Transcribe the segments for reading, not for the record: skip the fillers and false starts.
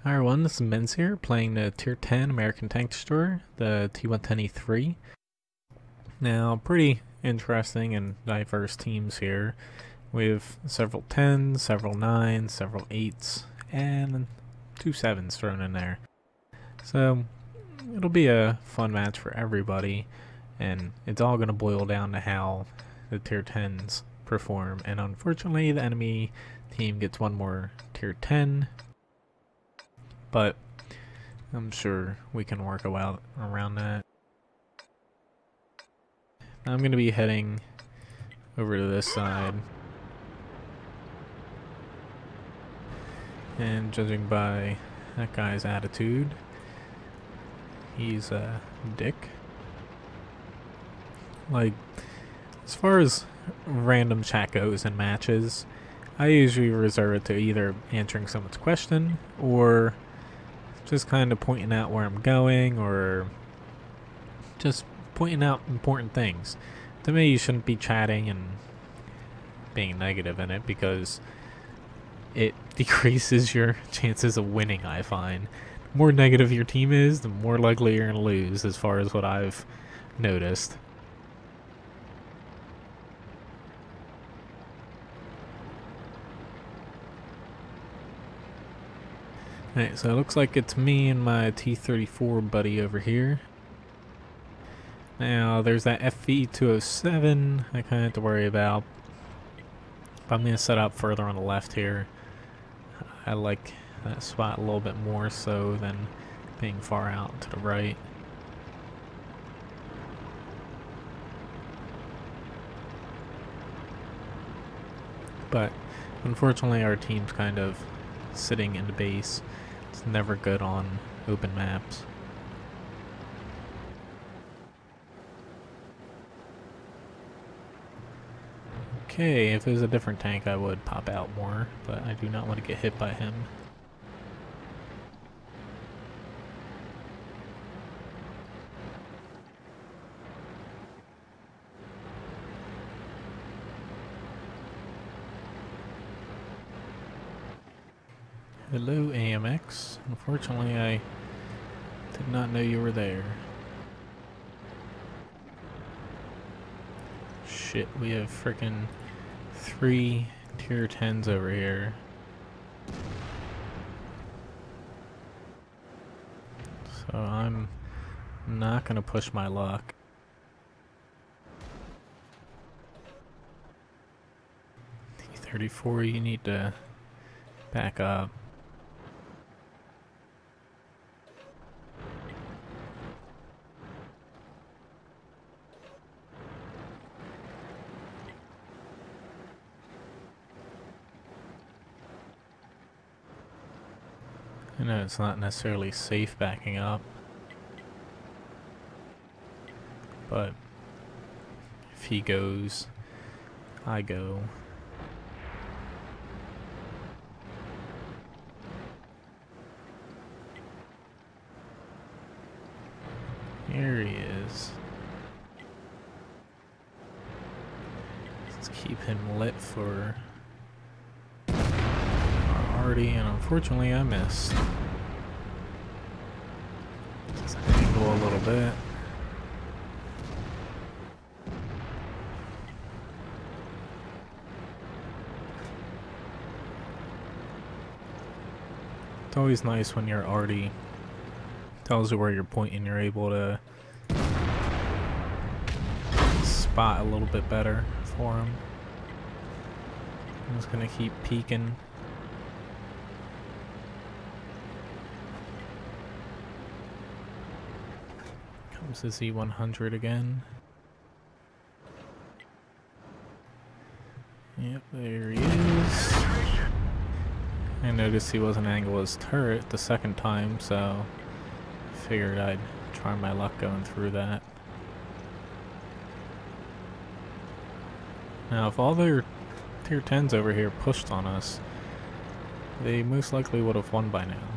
Hi everyone, this is Men's here playing the Tier 10 American Tank Destroyer, the T110E3. Now, pretty interesting and diverse teams here. We have several 10s, several 9s, several 8s, and 2 7s thrown in there. So, it'll be a fun match for everybody, and it's all going to boil down to how the Tier 10s perform. And unfortunately, the enemy team gets one more Tier 10, but I'm sure we can work out around that. I'm going to be heading over to this side. And judging by that guy's attitude, he's a dick. Like, as far as random chat goes in matches, I usually reserve it to either answering someone's question or just kind of pointing out where I'm going, or just pointing out important things. To me, you shouldn't be chatting and being negative in it, because it decreases your chances of winning, I find. The more negative your team is, the more likely you're going to lose, as far as what I've noticed. Alright, so it looks like it's me and my T-34 buddy over here. Now, there's that FV-207 I kind of have to worry about. But I'm going to set up further on the left here. I like that spot a little bit more so than being far out to the right. But unfortunately, our team's kind of sitting in the base. It's never good on open maps. Okay, if it was a different tank I would pop out more, but I do not want to get hit by him. Hello, AMX. Unfortunately, I did not know you were there. Shit, we have frickin' 3 tier 10s over here. So I'm not gonna push my luck. T-34, you need to back up. I know it's not necessarily safe backing up, but if he goes, I go. Here he is. Let's keep him lit for Artie, and unfortunately I missed. Just angle a little bit. It's always nice when your Artie tells you where you're pointing, you're able to spot a little bit better for him. I'm just gonna keep peeking. Comes the Z100 again. Yep, there he is. I noticed he wasn't angled his turret the second time, so I figured I'd try my luck going through that. Now, if all their tier 10s over here pushed on us, they most likely would have won by now.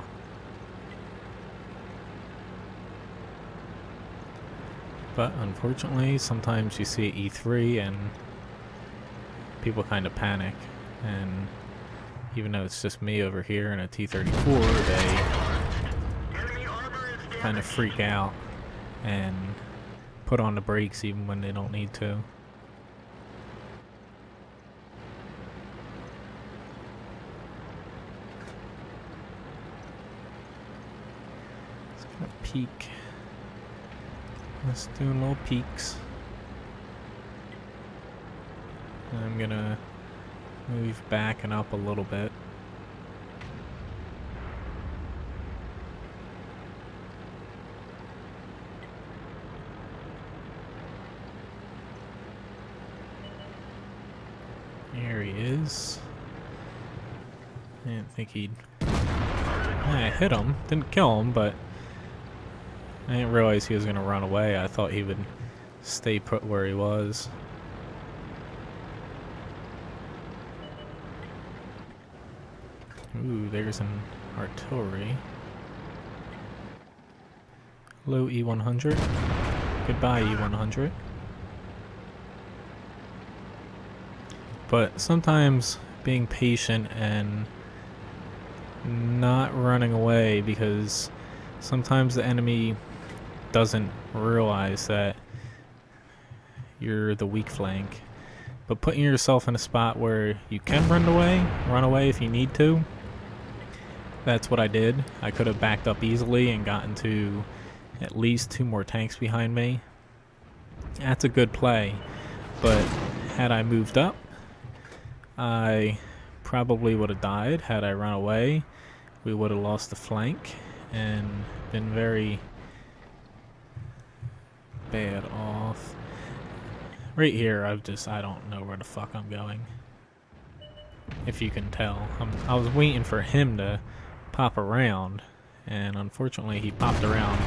But unfortunately, sometimes you see E3 and people kind of panic, and even though it's just me over here in a T-34, they kind of freak out and put on the brakes even when they don't need to. Let's get a peek. Let's do little peeks. I'm gonna move back and up a little bit. There he is. I didn't think he'd... I hit him, didn't kill him, but I didn't realize he was gonna run away. I thought he would stay put where he was. Ooh, there's an artillery. Hello, E100. Goodbye, E100. But sometimes being patient and not running away, because sometimes the enemy doesn't realize that you're the weak flank. But putting yourself in a spot where you can run away if you need to. That's what I did. I could have backed up easily and gotten to at least 2 more tanks behind me. That's a good play. But had I moved up, I probably would have died. Had I run away, we would have lost the flank and been very bad off. Right here, I don't know where the fuck I'm going. If you can tell. I was waiting for him to pop around, and unfortunately he popped around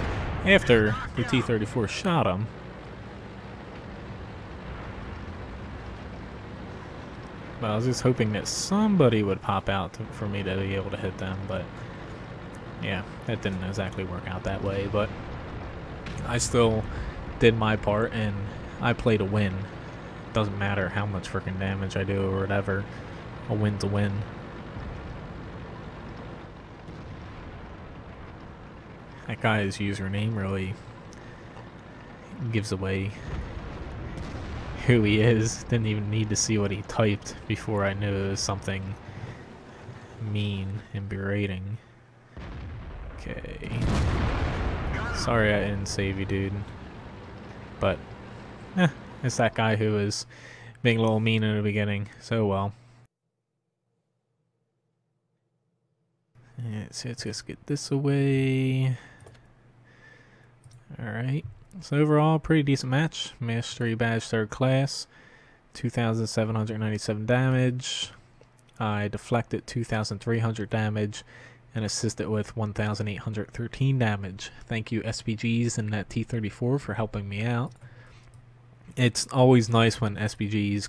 after the T-34 shot him. But I was just hoping that somebody would pop out for me to be able to hit them, but yeah, that didn't exactly work out that way. But I still did my part, and I play to win. Doesn't matter how much freaking damage I do or whatever. A win's a win. That guy's username really gives away who he is. Didn't even need to see what he typed before I knew it was something mean and berating. Okay. Sorry I didn't save you, dude. But, it's that guy who was being a little mean in the beginning. So well. Let's just get this away. Alright. So overall, pretty decent match. Mastery badge 3rd class. 2,797 damage. I deflected 2,300 damage and assisted with 1,813 damage. Thank you SPGs and that T-34 for helping me out. It's always nice when SPGs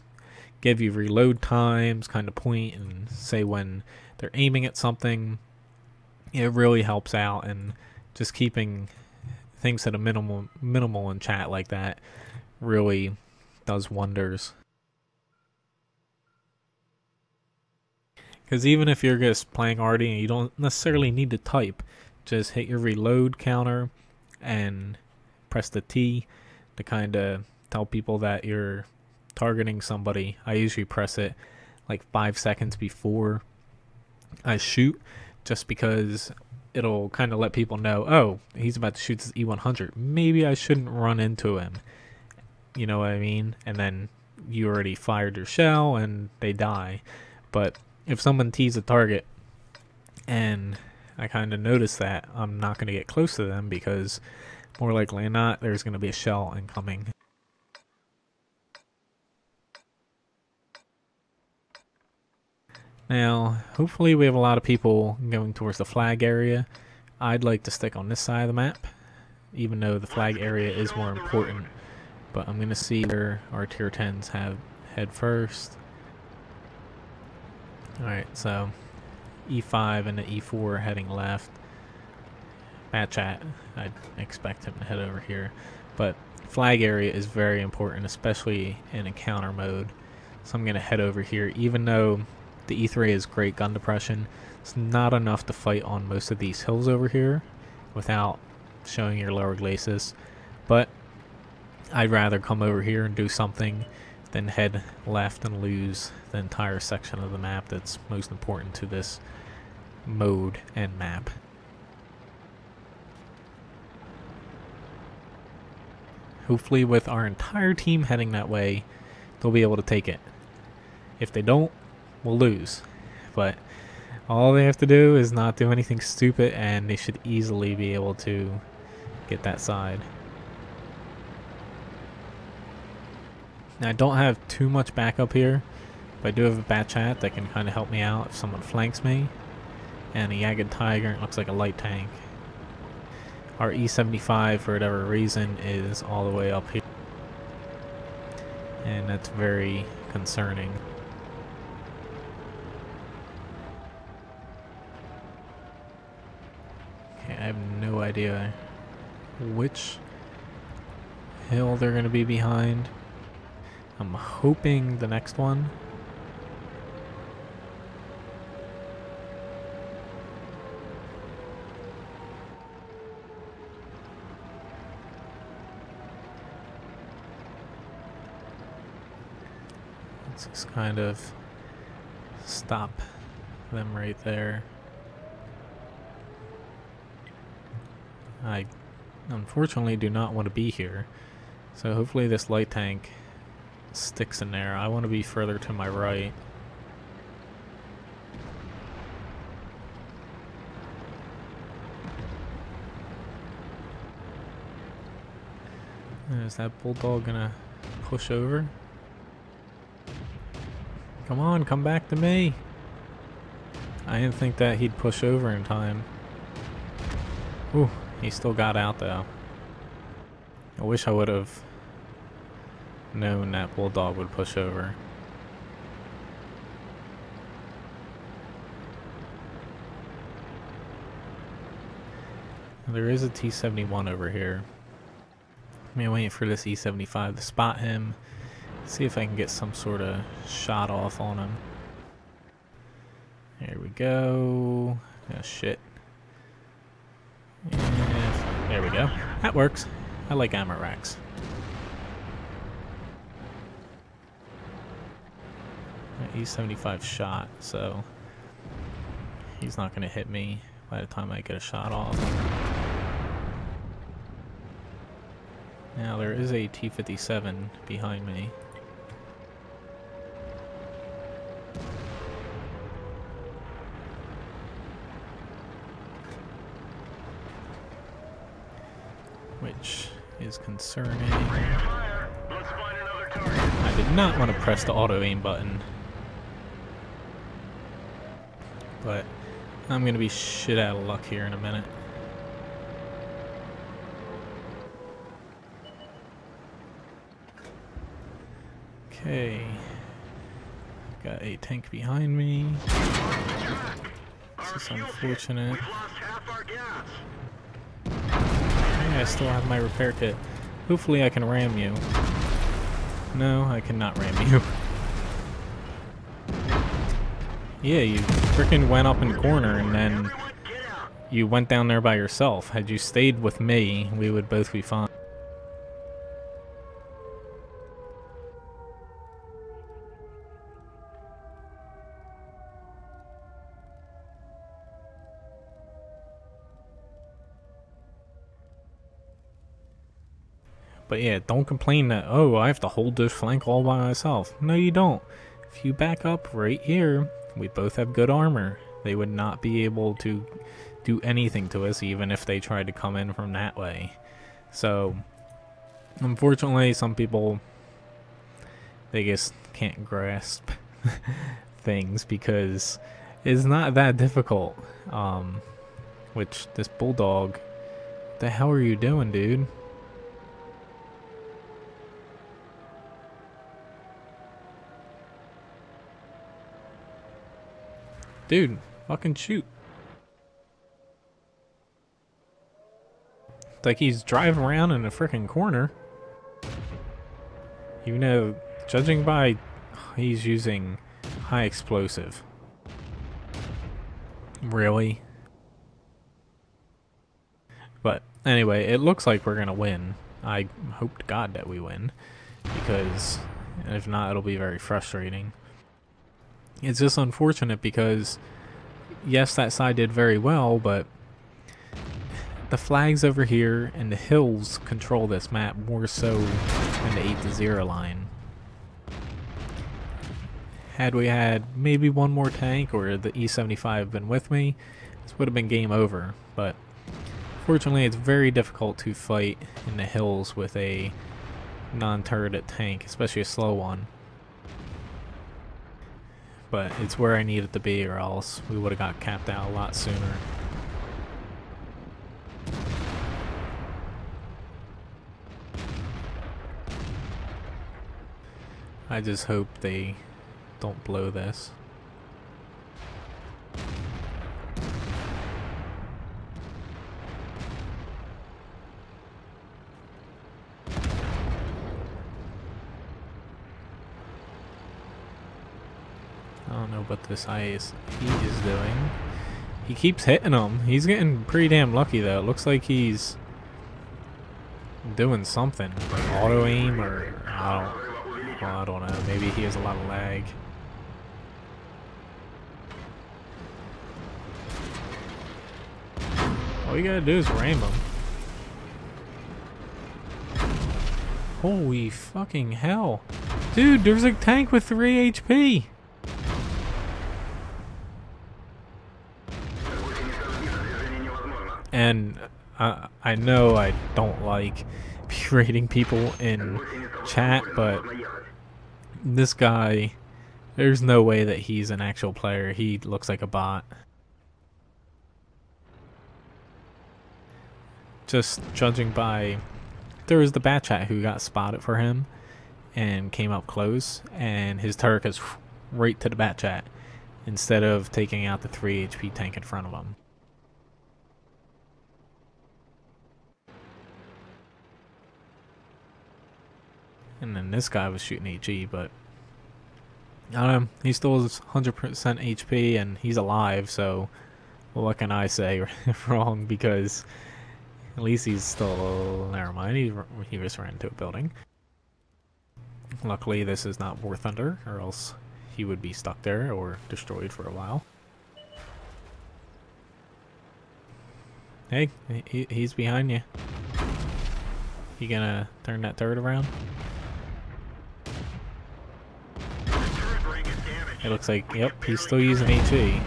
give you reload times, kind of point and say when they're aiming at something. It really helps out, and just keeping things at a minimal in chat like that really does wonders. Because even if you're just playing already and you don't necessarily need to type, just hit your reload counter and press the T to kind of tell people that you're targeting somebody. I usually press it like 5 seconds before I shoot, just because it'll kind of let people know, oh, he's about to shoot this E100. Maybe I shouldn't run into him. You know what I mean? And then you already fired your shell and they die. But if someone tees a target and I kind of notice that, I'm not going to get close to them, because more likely than not, there's going to be a shell incoming. Now, hopefully we have a lot of people going towards the flag area. I'd like to stick on this side of the map, even though the flag area is more important. But I'm going to see where our tier 10s head first. Alright, so E5 and the E4 are heading left. Bad chat, I'd expect him to head over here. But flag area is very important, especially in encounter mode. So I'm going to head over here, even though The E3 is great gun depression. It's not enough to fight on most of these hills over here without showing your lower glacis, but I'd rather come over here and do something than head left and lose the entire section of the map that's most important to this mode and map. Hopefully with our entire team heading that way, they'll be able to take it. If they don't, we'll lose. But all they have to do is not do anything stupid, and they should easily be able to get that side. Now I don't have too much backup here, but I do have a bat chat that can kind of help me out if someone flanks me. And a Jagged Tiger, it looks like a light tank. Our E75, for whatever reason, is all the way up here. And that's very concerning. Okay, I have no idea which hill they're going to be behind. I'm hoping the next one. Let's just kind of stop them right there. I unfortunately do not want to be here, so hopefully this light tank sticks in there. I want to be further to my right. Is that bulldog gonna push over? Come on, come back to me. I didn't think that he'd push over in time. Ooh, he still got out though. I wish I would have known that bulldog would push over. There is a T-71 over here. I'm waiting for this E-75 to spot him. See if I can get some sort of shot off on him. There we go. Oh shit. Yeah, there we go. That works. I like ammo racks. E75 shot, so he's not going to hit me by the time I get a shot off. Now there is a T-57 behind me. Which is concerning. I did not want to press the auto aim button, but I'm gonna be shit out of luck here in a minute. Okay, got a tank behind me. This is unfortunate. I still have my repair kit. Hopefully I can ram you. No, I cannot ram you. Yeah, you freaking went up in the corner and then you went down there by yourself. Had you stayed with me, we would both be fine. But yeah, don't complain that, oh, I have to hold this flank all by myself. No, you don't. If you back up right here, we both have good armor. They would not be able to do anything to us, even if they tried to come in from that way. So, unfortunately, some people, they just can't grasp things because it's not that difficult. Which, this bulldog, what the hell are you doing, dude? Dude, fucking shoot. It's like he's driving around in a freaking corner. You know, judging by he's using high explosive. Really? But anyway, it looks like we're gonna win. I hope to God that we win, because if not, it'll be very frustrating. It's just unfortunate because, yes, that side did very well, but the flags over here and the hills control this map more so than the 8-0 line. Had we had maybe one more tank or the E75 been with me, this would have been game over. But fortunately, it's very difficult to fight in the hills with a non-turreted tank, especially a slow one. But it's where I needed to be, or else we would have got capped out a lot sooner. I just hope they don't blow this. I don't know what this he is doing. He keeps hitting him. He's getting pretty damn lucky though. It looks like he's doing something, like auto aim, or I don't know. Maybe he has a lot of lag. All you gotta do is ram him. Holy fucking hell. Dude, there's a tank with 3 HP. And I know I don't like berating people in chat, but this guy, there's no way that he's an actual player. He looks like a bot. Just judging by, there was the bat chat who got spotted for him and came up close, and his turret goes right to the bat chat instead of taking out the 3 HP tank in front of him. And then this guy was shooting HE, but I don't know, he still has 100% HP and he's alive, so what can I say wrong, because at least he's still, never mind, he just ran into a building. Luckily this is not War Thunder, or else he would be stuck there or destroyed for a while. Hey, he's behind you. You gonna turn that turret around? It looks like, yep, he's still using HE.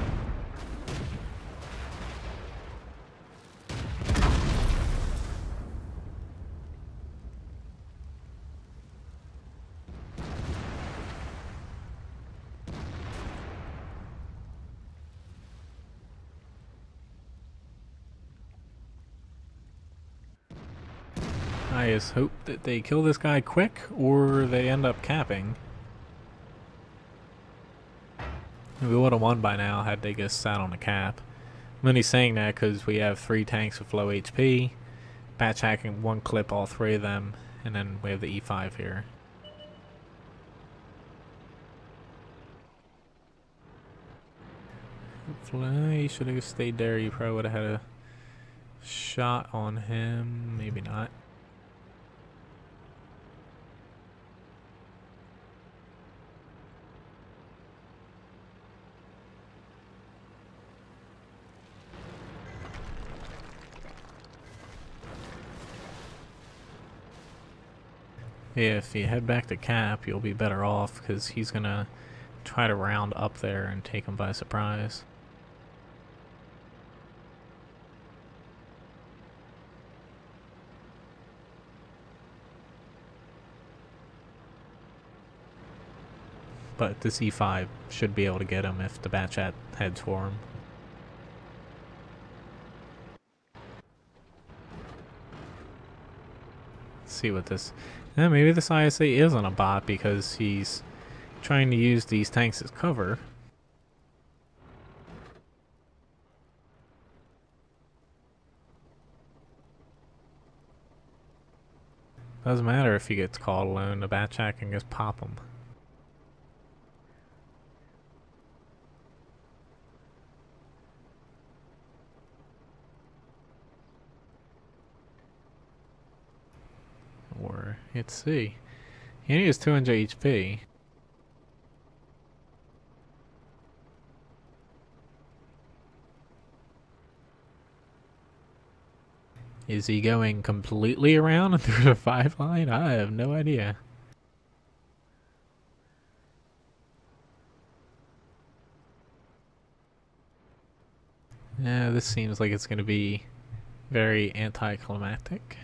I just hope that they kill this guy quick, or they end up capping. We would have won by now had they just sat on the cap. I'm only saying that because we have 3 tanks with low HP, batch hacking one clip all 3 of them, and then we have the E5 here. Hopefully he should have stayed there. You probably would have had a shot on him. Maybe not. Yeah, if you head back to cap, you'll be better off, because he's gonna try to round up there and take him by surprise. But this E5 should be able to get him if the bat chat heads for him. Let's see what this... Yeah, maybe this ISA isn't a bot because he's trying to use these tanks as cover. Doesn't matter if he gets called alone, the bat chat can just pop him. Let's see. He only has 200 HP. Is he going completely around through the 5 line? I have no idea. Yeah, this seems like it's going to be very anticlimactic.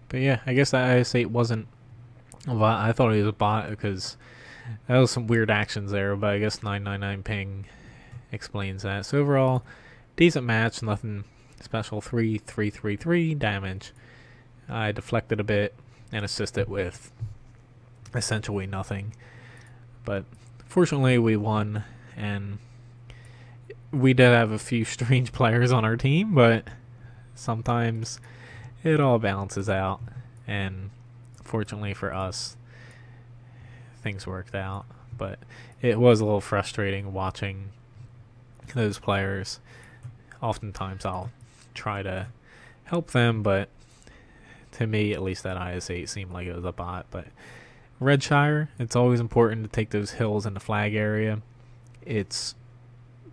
But yeah, I guess that IS-8 wasn't a bot. I thought it was a bot because that was some weird actions there, but I guess 999 ping explains that. So overall, decent match, nothing special. 3 damage. I deflected a bit and assisted with essentially nothing. But fortunately we won, and we did have a few strange players on our team, but sometimes it all balances out, and fortunately for us, things worked out. But it was a little frustrating watching those players. Oftentimes I'll try to help them, but to me, at least, that IS-8 seemed like it was a bot. But Redshire, it's always important to take those hills in the flag area. It's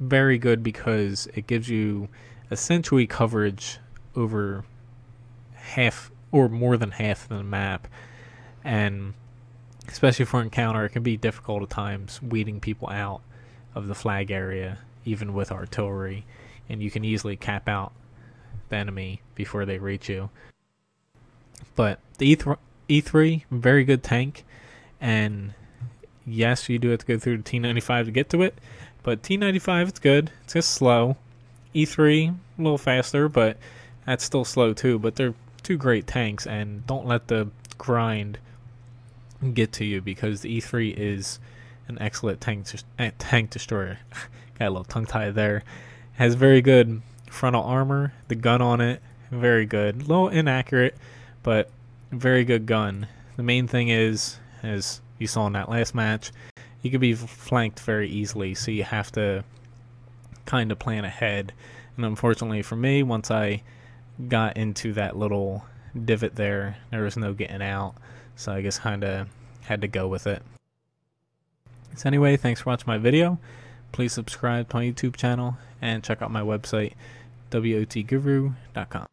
very good because it gives you essentially coverage over half or more than half of the map, and especially for encounter, it can be difficult at times weeding people out of the flag area, even with artillery, and you can easily cap out the enemy before they reach you. But the E3, very good tank, and yes, you do have to go through the T95 to get to it, but T95, it's good. It's just slow. E3, a little faster, but that's still slow too. But they're two great tanks, and don't let the grind get to you, because the E3 is an excellent tank destroyer. Got a little tongue-tied there. Has very good frontal armor. The gun on it, very good. A little inaccurate, but very good gun. The main thing is, as you saw in that last match, you could be flanked very easily, so you have to kind of plan ahead. And unfortunately for me, once I got into that little divot there was no getting out, so I guess kind of had to go with it. So anyway, thanks for watching my video. Please subscribe to my YouTube channel and check out my website, wotguru.com.